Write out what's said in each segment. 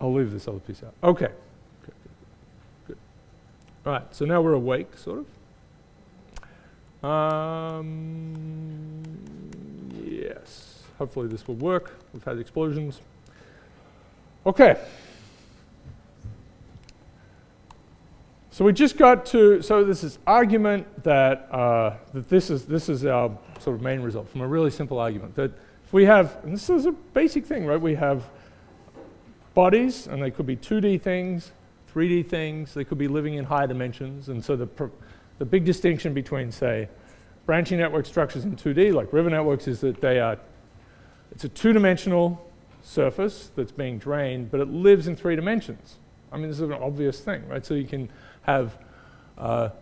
I'll leave this other piece out. Okay. Good. All right, so now we're awake, sort of. Yes, hopefully this will work. We've had explosions. Okay. So we just got to, so this is argument that, that this is our sort of main result from a really simple argument. That if we have, and this is a basic thing, right? We have bodies, and they could be 2D things, 3D things, they could be living in higher dimensions, and so the big distinction between, say, branching network structures in 2D, like river networks, is that it's a two-dimensional surface that's being drained, but it lives in 3 dimensions. I mean, this is an obvious thing, right? So you can have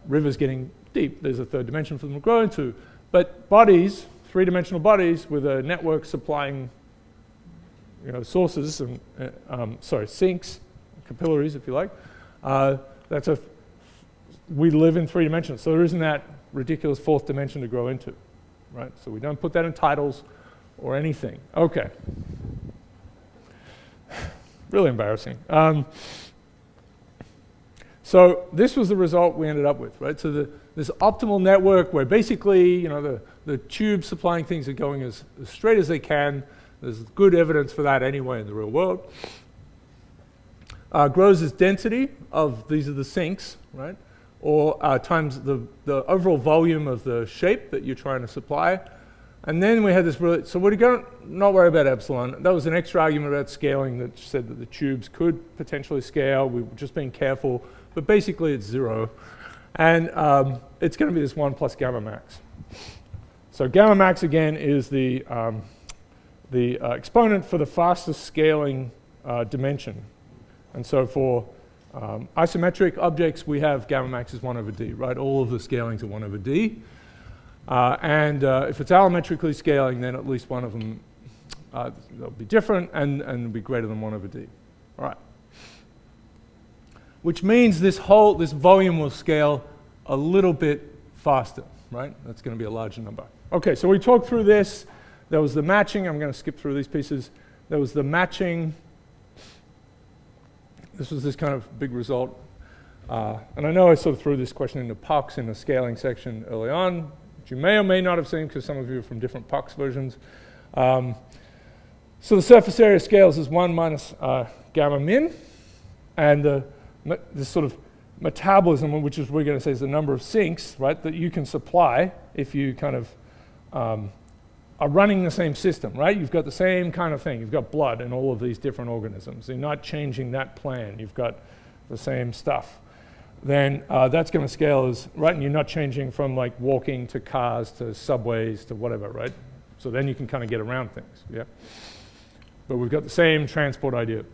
rivers getting deep. There's a 3rd dimension for them to grow into. But bodies, 3-dimensional bodies with a network supplying, sources and, sinks, capillaries, if you like, we live in 3 dimensions. So there isn't that ridiculous 4th dimension to grow into, right? So we don't put that in titles or anything. Okay. Really embarrassing. So this was the result we ended up with, right? So this optimal network where basically, the tubes supplying things are going as straight as they can. There's good evidence for that anyway in the real world. Grows as density of, these are the sinks, right? Or times the overall volume of the shape that you're trying to supply. And then we had this really, so we're going to not worry about epsilon. That was an extra argument about scaling that said that the tubes could potentially scale. We were just being careful. But basically it's 0. And it's going to be this 1 plus gamma max. So gamma max, again, is the exponent for the fastest scaling dimension. And so for isometric objects, we have gamma max is 1 over d, right? All of the scalings are 1 over d. And if it's allometrically scaling, then at least one of them they'll be different and be greater than 1 over d. All right. Which means this volume will scale a little bit faster, right? That's going to be a larger number. Okay, so we talked through this. There was the matching. I'm going to skip through these pieces. There was the matching. This was this kind of big result. And I know I sort of threw this question into POX in the scaling section early on, which you may or may not have seen because some of you are from different POX versions. So the surface area scales as 1 minus gamma min. And this sort of metabolism, which is we're going to say is the number of sinks, right, that you can supply if you kind of are running the same system, right? You've got the same kind of thing. You've got blood in all of these different organisms. You're not changing that plan. You've got the same stuff. Then that's going to scale as, right, and you're not changing from like walking to cars to subways to whatever, right? So then you can kind of get around things, yeah? But we've got the same transport idea.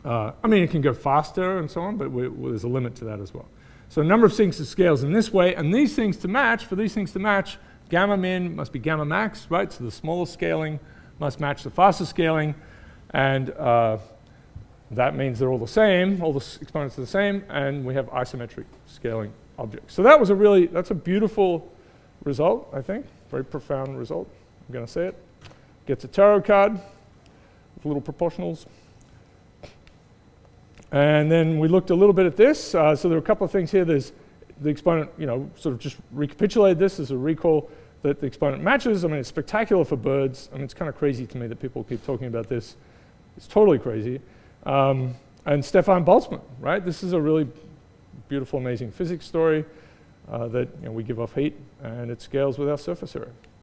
I mean, it can go faster and so on, but there's a limit to that as well. So number of sinks scales in this way, and these things to match, for these things to match, gamma min must be gamma max, right? So the smallest scaling must match the fastest scaling, and that means they're all the same, all the exponents are the same, and we have isometric scaling objects. So that's a beautiful result, I think, very profound result. I'm going to say it. Gets a tarot card with little proportionals. And then we looked a little bit at this. So there are a couple of things here. There's the exponent, sort of just recapitulate this as a recall that the exponent matches. I mean, it's spectacular for birds. I mean, it's kind of crazy to me that people keep talking about this. It's totally crazy. And Stefan Boltzmann, right? This is a really beautiful, amazing physics story that we give off heat, and it scales with our surface area.